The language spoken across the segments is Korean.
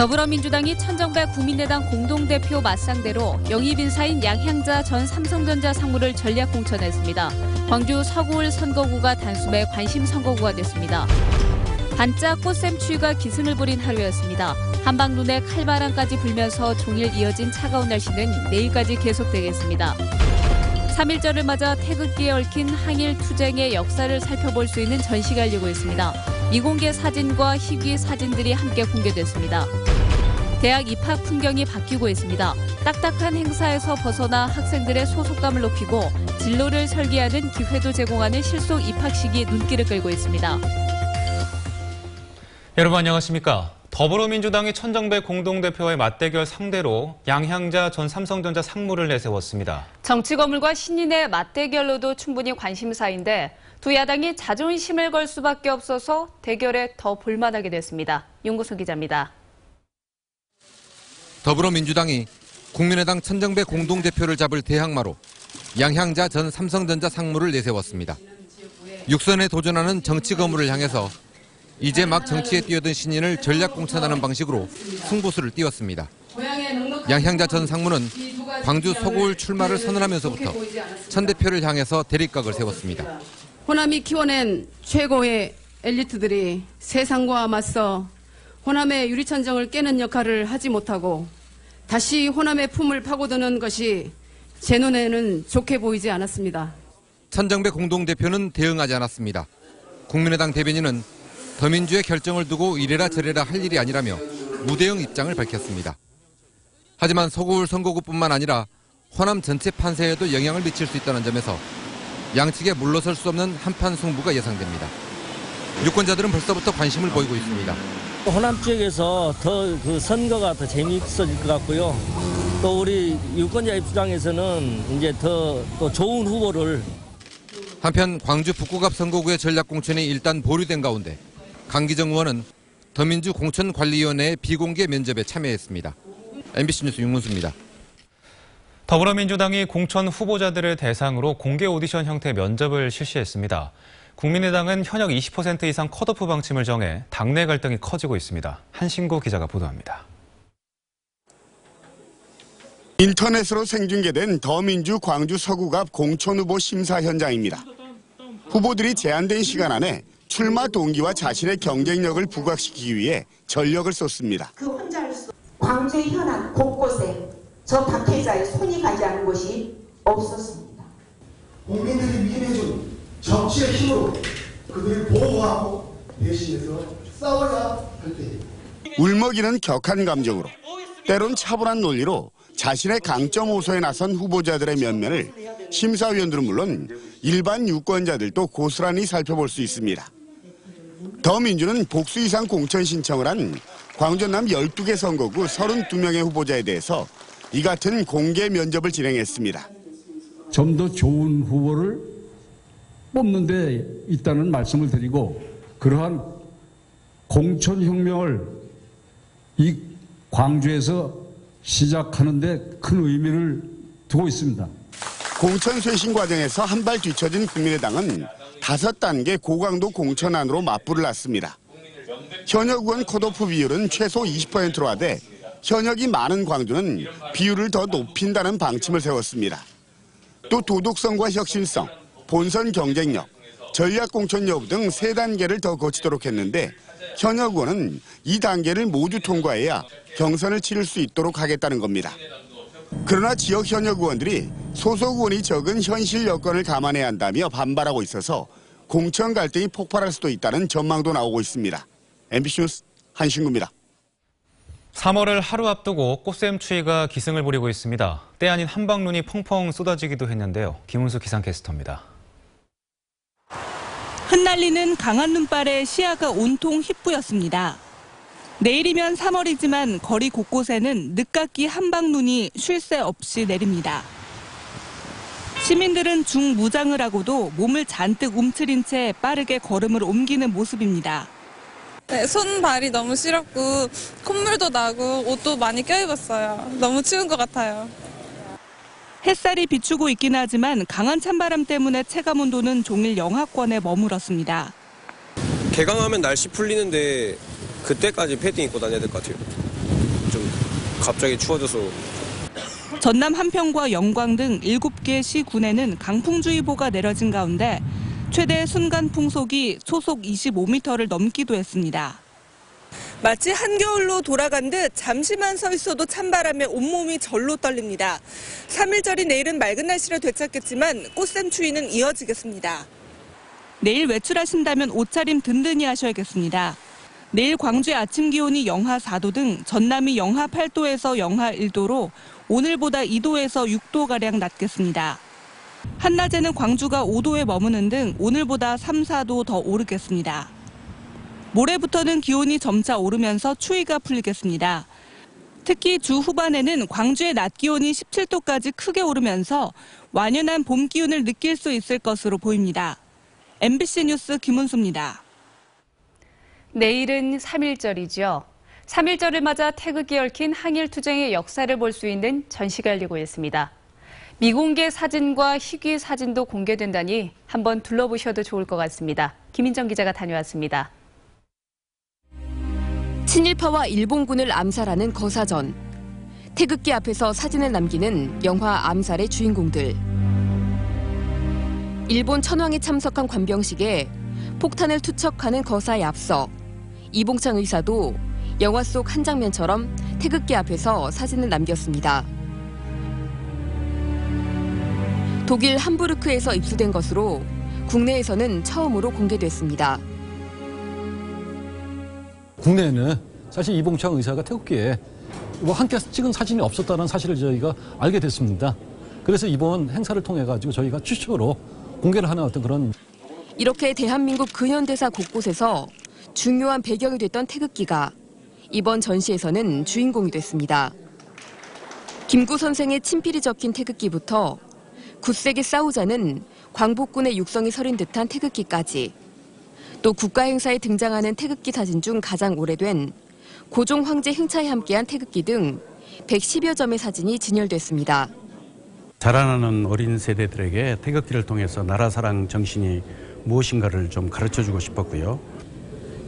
더불어민주당이 천정배 국민의당 공동대표 맞상대로 영입인사인 양향자 전 삼성전자 상무를 전략 공천했습니다. 광주 서구울 선거구가 단숨에 관심 선거구가 됐습니다. 반짝 꽃샘추위가 기승을 부린 하루였습니다. 한방눈에 칼바람까지 불면서 종일 이어진 차가운 날씨는 내일까지 계속되겠습니다. 3.1절을 맞아 태극기에 얽힌 항일 투쟁의 역사를 살펴볼 수 있는 전시가 열리고 있습니다. 미공개 사진과 희귀 사진들이 함께 공개됐습니다. 대학 입학 풍경이 바뀌고 있습니다. 딱딱한 행사에서 벗어나 학생들의 소속감을 높이고 진로를 설계하는 기회도 제공하는 실속 입학식이 눈길을 끌고 있습니다. 여러분 안녕하십니까? 더불어민주당이 천정배 공동대표와의 맞대결 상대로 양향자 전 삼성전자 상무를 내세웠습니다. 정치 거물과 신인의 맞대결로도 충분히 관심사인데 두 야당이 자존심을 걸 수밖에 없어서 대결에 더 볼만하게 됐습니다. 윤구선 기자입니다. 더불어민주당이 국민의당 천정배 공동대표를 잡을 대항마로 양향자 전 삼성전자 상무를 내세웠습니다. 육선에 도전하는 정치 거물을 향해서 이제 막 정치에 뛰어든 신인을 전략 공천하는 방식으로 승부수를 띄웠습니다. 양향자 전 상무는 광주 서구울 출마를 선언하면서부터 천 대표를 향해서 대립각을 세웠습니다. 호남이 키워낸 최고의 엘리트들이 세상과 맞서 호남의 유리천정을 깨는 역할을 하지 못하고 다시 호남의 품을 파고드는 것이 제 눈에는 좋게 보이지 않았습니다. 천정배 공동대표는 대응하지 않았습니다. 국민의당 대변인은 더민주의 결정을 두고 이래라 저래라 할 일이 아니라며 무대응 입장을 밝혔습니다. 하지만 서구울 선거구뿐만 아니라 호남 전체 판세에도 영향을 미칠 수 있다는 점에서 양측에 물러설 수 없는 한판 승부가 예상됩니다. 유권자들은 벌써부터 관심을 보이고 있습니다. 호남 지역에서 더 그 선거가 더 재미있어질 것 같고요. 또 우리 유권자 입장에서는 이제 더 또 좋은 후보를. 한편 광주 북구갑 선거구의 전략 공천이 일단 보류된 가운데 강기정 의원은 더민주 공천관리위원회의 비공개 면접에 참여했습니다. MBC 뉴스 윤문수입니다. 더불어민주당이 공천 후보자들을 대상으로 공개 오디션 형태 면접을 실시했습니다. 국민의당은 현역 20% 이상 컷오프 방침을 정해 당내 갈등이 커지고 있습니다. 한신구 기자가 보도합니다. 인터넷으로 생중계된 더민주 광주 서구갑 공천 후보 심사 현장입니다. 후보들이 제한된 시간 안에 출마 동기와 자신의 경쟁력을 부각시키기 위해 전력을 쏟습니다. 광주의 현안 곳곳에 저 박해자의 손이 가지 않은 곳이 없었습니다. 국민들이 위임해준 정치의 힘으로 그들을 보호하고 대신해서 싸워야 할 때입니다. 울먹이는 격한 감정으로 때론 차분한 논리로 자신의 강점 호소에 나선 후보자들의 면면을 심사위원들은 물론 일반 유권자들도 고스란히 살펴볼 수 있습니다. 더민주는 복수 이상 공천 신청을 한 광주 남 12개 선거구 32명의 후보자에 대해서 이 같은 공개 면접을 진행했습니다. 좀 더 좋은 후보를 뽑는 데 있다는 말씀을 드리고 그러한 공천혁명을 이 광주에서 시작하는 데 큰 의미를 두고 있습니다. 공천 쇄신 과정에서 한 발 뒤처진 국민의당은 5단계 고강도 공천안으로 맞불을 놨습니다. 현역 의원 컷오프 비율은 최소 20%로 하되 현역이 많은 광주는 비율을 더 높인다는 방침을 세웠습니다. 또 도덕성과 혁신성, 본선 경쟁력, 전략 공천 여부 등 3단계를 더 거치도록 했는데 현역 의원은 이 단계를 모두 통과해야 경선을 치를 수 있도록 하겠다는 겁니다. 그러나 지역 현역 의원들이 소속 의원이 적은 현실 여건을 감안해야 한다며 반발하고 있어서 공천 갈등이 폭발할 수도 있다는 전망도 나오고 있습니다. MBC 뉴스 한신구입니다. 3월을 하루 앞두고 꽃샘추위가 기승을 부리고 있습니다. 때 아닌 한방눈이 펑펑 쏟아지기도 했는데요. 김은수 기상캐스터입니다. 흩날리는 강한 눈발에 시야가 온통 휘뿌였습니다. 내일이면 3월이지만 거리 곳곳에는 늦깎이 한방눈이 쉴 새 없이 내립니다. 시민들은 중무장을 하고도 몸을 잔뜩 움츠린 채 빠르게 걸음을 옮기는 모습입니다. 네, 손, 발이 너무 시렵고 콧물도 나고 옷도 많이 껴입었어요. 너무 추운 것 같아요. 햇살이 비추고 있긴 하지만 강한 찬바람 때문에 체감온도는 종일 영하권에 머물었습니다. 개강하면 날씨 풀리는데 그때까지 패딩 입고 다녀야 될 것 같아요. 갑자기 추워져서. 전남 한평과 영광 등 7개 시 군에는 강풍주의보가 내려진 가운데 최대 순간 풍속이 초속 25m를 넘기도 했습니다. 마치 한겨울로 돌아간 듯 잠시만 서 있어도 찬바람에 온몸이 절로 떨립니다. 3일절인 내일은 맑은 날씨를 되찾겠지만 꽃샘 추위는 이어지겠습니다. 내일 외출하신다면 옷차림 든든히 하셔야겠습니다. 내일 광주의 아침 기온이 영하 4도 등 전남이 영하 8도에서 영하 1도로 오늘보다 2도에서 6도가량 낮겠습니다. 한낮에는 광주가 5도에 머무는 등 오늘보다 3, 4도 더 오르겠습니다. 모레부터는 기온이 점차 오르면서 추위가 풀리겠습니다. 특히 주 후반에는 광주의 낮 기온이 17도까지 크게 오르면서 완연한 봄 기운을 느낄 수 있을 것으로 보입니다. MBC 뉴스 김은수입니다. 내일은 3.1절이죠. 3.1절을 맞아 태극기 얽힌 항일투쟁의 역사를 볼 수 있는 전시가 열리고 있습니다. 미공개 사진과 희귀 사진도 공개된다니 한번 둘러보셔도 좋을 것 같습니다. 김인정 기자가 다녀왔습니다. 친일파와 일본군을 암살하는 거사전. 태극기 앞에서 사진을 남기는 영화 암살의 주인공들. 일본 천황이 참석한 관병식에 폭탄을 투척하는 거사에 앞서 이봉창 의사도 영화 속 한 장면처럼 태극기 앞에서 사진을 남겼습니다. 독일 함부르크에서 입수된 것으로 국내에서는 처음으로 공개됐습니다. 국내에는 사실 이봉창 의사가 태극기에 함께 찍은 사진이 없었다는 사실을 저희가 알게 됐습니다. 그래서 이번 행사를 통해 가지고 저희가 추측으로 공개를 하는 어떤 그런. 이렇게 대한민국 근현대사 곳곳에서 중요한 배경이 됐던 태극기가 이번 전시에서는 주인공이 됐습니다. 김구 선생의 친필이 적힌 태극기부터 굳세게 싸우자는 광복군의 육성이 서린 듯한 태극기까지, 또 국가 행사에 등장하는 태극기 사진 중 가장 오래된 고종 황제 행차에 함께한 태극기 등 110여 점의 사진이 진열됐습니다. 자라나는 어린 세대들에게 태극기를 통해서 나라 사랑 정신이 무엇인가를 좀 가르쳐주고 싶었고요.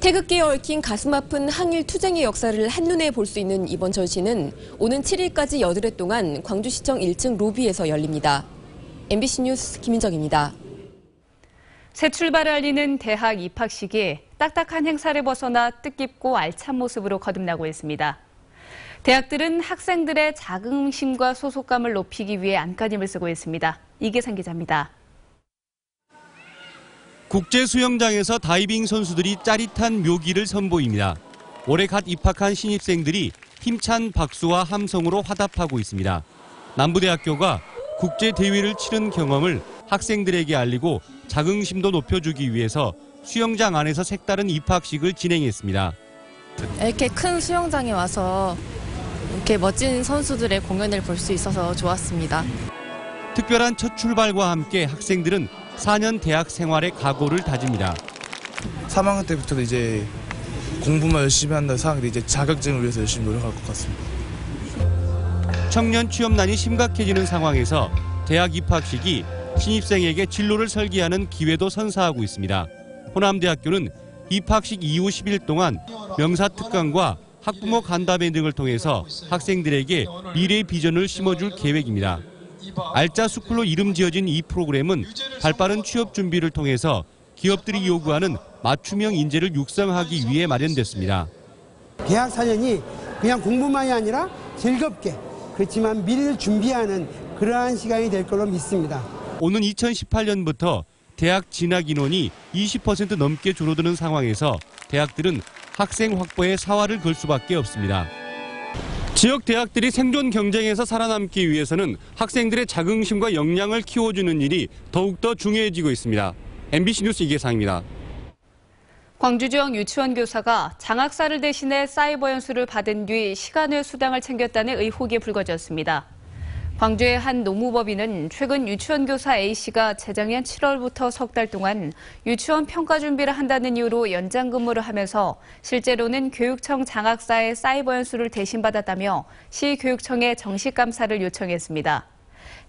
태극기에 얽힌 가슴 아픈 항일 투쟁의 역사를 한눈에 볼 수 있는 이번 전시는 오는 7일까지 8회 동안 광주시청 1층 로비에서 열립니다. MBC 뉴스 김인정입니다. 새 출발을 알리는 대학 입학식이 딱딱한 행사를 벗어나 뜻깊고 알찬 모습으로 거듭나고 있습니다. 대학들은 학생들의 자긍심과 소속감을 높이기 위해 안간힘을 쓰고 있습니다. 이계상 기자입니다. 국제수영장에서 다이빙 선수들이 짜릿한 묘기를 선보입니다. 올해 갓 입학한 신입생들이 힘찬 박수와 함성으로 화답하고 있습니다. 남부대학교가 국제대회를 치른 경험을 학생들에게 알리고 자긍심도 높여주기 위해서 수영장 안에서 색다른 입학식을 진행했습니다. 이렇게 큰 수영장에 와서 이렇게 멋진 선수들의 공연을 볼 수 있어서 좋았습니다. 특별한 첫 출발과 함께 학생들은 4년 대학 생활의 각오를 다집니다. 3학년 때부터도 이제 공부만 열심히 한다 생각하는데 이제 자격증을 위해서 열심히 노력할 것 같습니다. 청년 취업난이 심각해지는 상황에서 대학 입학식이 신입생에게 진로를 설계하는 기회도 선사하고 있습니다. 호남대학교는 입학식 이후 10일 동안 명사특강과 학부모 간담회 등을 통해서 학생들에게 미래의 비전을 심어줄 계획입니다. 알짜 스쿨로 이름 지어진 이 프로그램은 발빠른 취업 준비를 통해서 기업들이 요구하는 맞춤형 인재를 육성하기 위해 마련됐습니다. 대학 4년이 그냥 공부만이 아니라 즐겁게, 그렇지만 미래를 준비하는 그러한 시간이 될 걸로 믿습니다. 오는 2018년부터 대학 진학 인원이 20% 넘게 줄어드는 상황에서 대학들은 학생 확보에 사활을 걸 수밖에 없습니다. 지역 대학들이 생존 경쟁에서 살아남기 위해서는 학생들의 자긍심과 역량을 키워주는 일이 더욱더 중요해지고 있습니다. MBC 뉴스 이계상입니다. 광주지역 유치원 교사가 장학사를 대신해 사이버 연수를 받은 뒤 시간 외 수당을 챙겼다는 의혹이 불거졌습니다. 광주의 한 노무법인은 최근 유치원 교사 A씨가 재작년 7월부터 석 달 동안 유치원 평가 준비를 한다는 이유로 연장 근무를 하면서 실제로는 교육청 장학사의 사이버 연수를 대신 받았다며 시교육청에 정식 감사를 요청했습니다.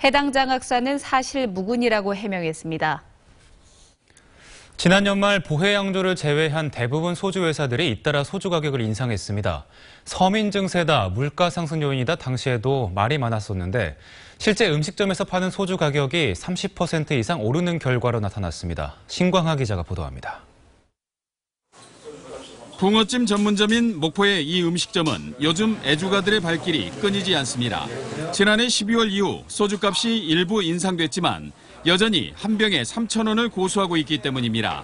해당 장학사는 사실 무근이라고 해명했습니다. 지난 연말 보해 양조를 제외한 대부분 소주 회사들이 잇따라 소주 가격을 인상했습니다. 서민 증세다, 물가 상승 요인이다 당시에도 말이 많았었는데 실제 음식점에서 파는 소주 가격이 30% 이상 오르는 결과로 나타났습니다. 신광하 기자가 보도합니다. 붕어찜 전문점인 목포의 이 음식점은 요즘 애주가들의 발길이 끊이지 않습니다. 지난해 12월 이후 소주값이 일부 인상됐지만 여전히 한 병에 3,000원을 고수하고 있기 때문입니다.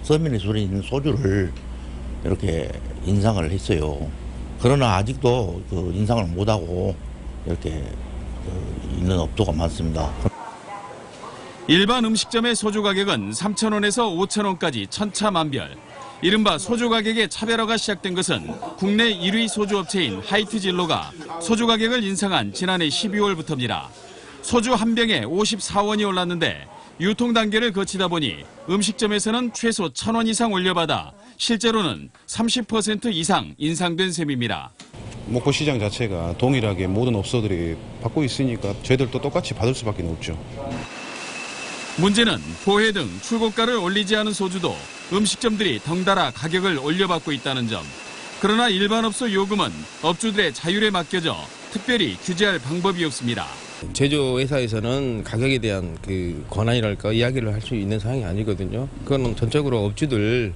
서민의 술에 있는 소주를 이렇게 인상을 했어요. 그러나 아직도 그 인상을 못하고 이렇게 있는 업소가 많습니다. 일반 음식점의 소주 가격은 3,000원에서 5,000원까지 천차만별. 이른바 소주 가격의 차별화가 시작된 것은 국내 1위 소주업체인 하이트진로가 소주 가격을 인상한 지난해 12월부터입니다. 소주 한 병에 54원이 올랐는데 유통 단계를 거치다 보니 음식점에서는 최소 1,000원 이상 올려받아 실제로는 30% 이상 인상된 셈입니다. 목포 시장 자체가 동일하게 모든 업소들이 받고 있으니까 저희들도 똑같이 받을 수밖에 없죠. 문제는 보해 등 출고가를 올리지 않은 소주도 음식점들이 덩달아 가격을 올려받고 있다는 점. 그러나 일반 업소 요금은 업주들의 자율에 맡겨져 특별히 규제할 방법이 없습니다. 제조회사에서는 가격에 대한 그 권한이랄까 이야기를 할 수 있는 상황이 아니거든요. 그건 전적으로 업주들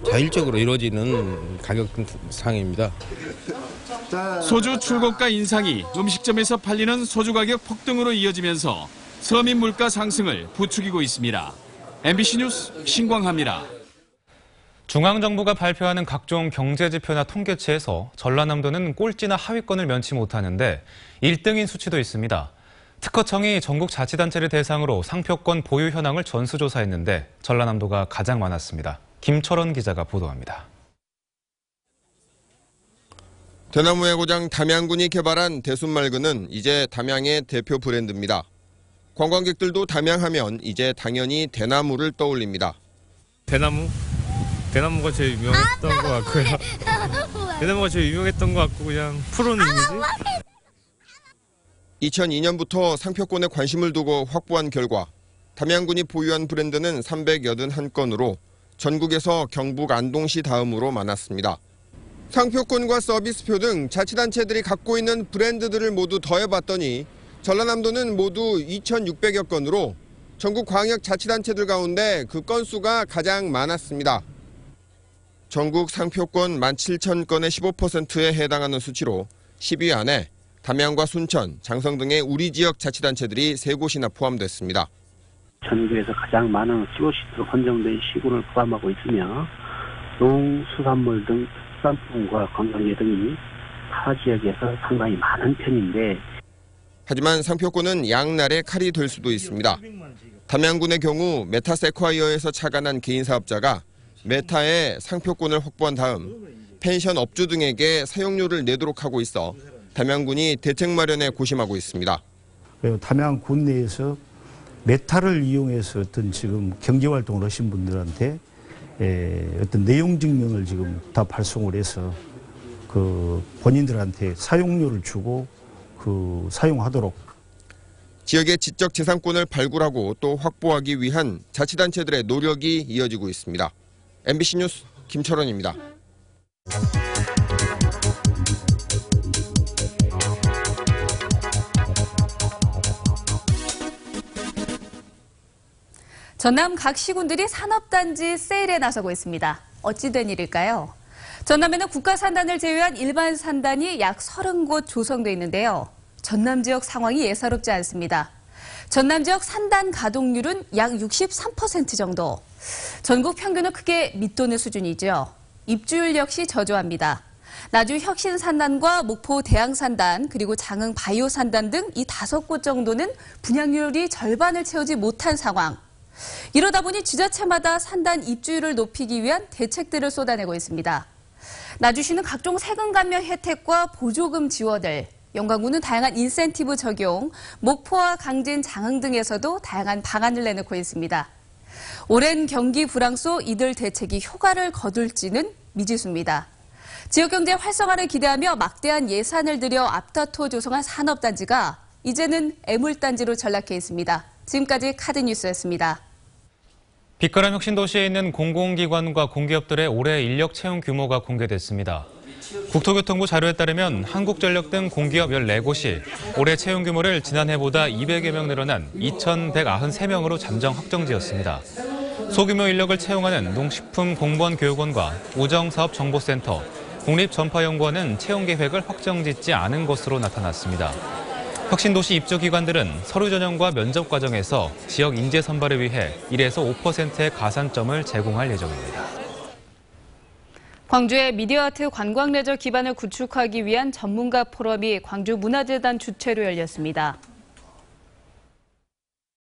자율적으로 이루어지는 가격 상황입니다. 소주 출고가 인상이 음식점에서 팔리는 소주 가격 폭등으로 이어지면서 서민 물가 상승을 부추기고 있습니다. MBC 뉴스 신광하입니다. 중앙정부가 발표하는 각종 경제지표나 통계치에서 전라남도는 꼴찌나 하위권을 면치 못하는데 1등인 수치도 있습니다. 특허청이 전국 자치단체를 대상으로 상표권 보유 현황을 전수조사했는데 전라남도가 가장 많았습니다. 김철원 기자가 보도합니다. 대나무의 고장 담양군이 개발한 대순말그는 이제 담양의 대표 브랜드입니다. 관광객들도 담양하면 이제 당연히 대나무를 떠올립니다. 대나무가 제일 유명했던 것 같고요. 대나무가 제일 유명했던 것 같고 그냥 푸른 이미지? 2002년부터 상표권에 관심을 두고 확보한 결과 담양군이 보유한 브랜드는 381건으로 전국에서 경북 안동시 다음으로 많았습니다. 상표권과 서비스표 등 자치단체들이 갖고 있는 브랜드들을 모두 더해봤더니 전라남도는 모두 2,600여 건으로 전국 광역자치단체들 가운데 그 건수가 가장 많았습니다. 전국 상표권 17,000건의 15%에 해당하는 수치로 10위 안에 담양과 순천, 장성 등의 우리 지역 자치단체들이 3곳이나 포함됐습니다. 전국에서 가장 많은 COC로 선정된 시군을 포함하고 있으며 농수산물 등 수산품과 관광예 등이 타 지역에서 상당히 많은 편인데 하지만 상표권은 양날의 칼이 될 수도 있습니다. 담양군의 경우 메타세콰이어에서 착안한 개인 사업자가 메타에 상표권을 확보한 다음 펜션 업주 등에게 사용료를 내도록 하고 있어 담양군이 대책 마련에 고심하고 있습니다. 담양군 내에서 메타를 이용해서 어떤 지금 경제활동을 하신 분들한테 어떤 내용 증명을 지금 다 발송을 해서 그 본인들한테 사용료를 주고 그 사용하도록. 지역의 지적 재산권을 발굴하고 또 확보하기 위한 자치단체들의 노력이 이어지고 있습니다. MBC 뉴스 김철원입니다. 전남 각 시군들이 산업단지 세일에 나서고 있습니다. 어찌 된 일일까요? 전남에는 국가산단을 제외한 일반 산단이 약 30곳 조성돼 있는데요. 전남 지역 상황이 예사롭지 않습니다. 전남 지역 산단 가동률은 약 63% 정도. 전국 평균을 크게 밑도는 수준이죠. 입주율 역시 저조합니다. 나주 혁신산단과 목포 대양산단 그리고 장흥 바이오산단 등 이 5곳 정도는 분양률이 절반을 채우지 못한 상황. 이러다 보니 지자체마다 산단 입주율을 높이기 위한 대책들을 쏟아내고 있습니다. 나주시는 각종 세금 감면 혜택과 보조금 지원을, 영광군은 다양한 인센티브 적용, 목포와 강진, 장흥 등에서도 다양한 방안을 내놓고 있습니다. 오랜 경기 불황 속 이들 대책이 효과를 거둘지는 미지수입니다. 지역경제 활성화를 기대하며 막대한 예산을 들여 앞다퉈 조성한 산업단지가 이제는 애물단지로 전락해 있습니다. 지금까지 카드뉴스였습니다. 빛가람 혁신도시에 있는 공공기관과 공기업들의 올해 인력 채용 규모가 공개됐습니다. 국토교통부 자료에 따르면 한국전력 등 공기업 14곳이 올해 채용 규모를 지난해보다 200여 명 늘어난 2,193명으로 잠정 확정지었습니다. 소규모 인력을 채용하는 농식품공무원교육원과 우정사업정보센터, 국립전파연구원은 채용 계획을 확정짓지 않은 것으로 나타났습니다. 혁신도시 입주기관들은 서류 전형과 면접 과정에서 지역 인재 선발을 위해 1에서 5%의 가산점을 제공할 예정입니다. 광주의 미디어아트 관광 레저 기반을 구축하기 위한 전문가 포럼이 광주문화재단 주최로 열렸습니다.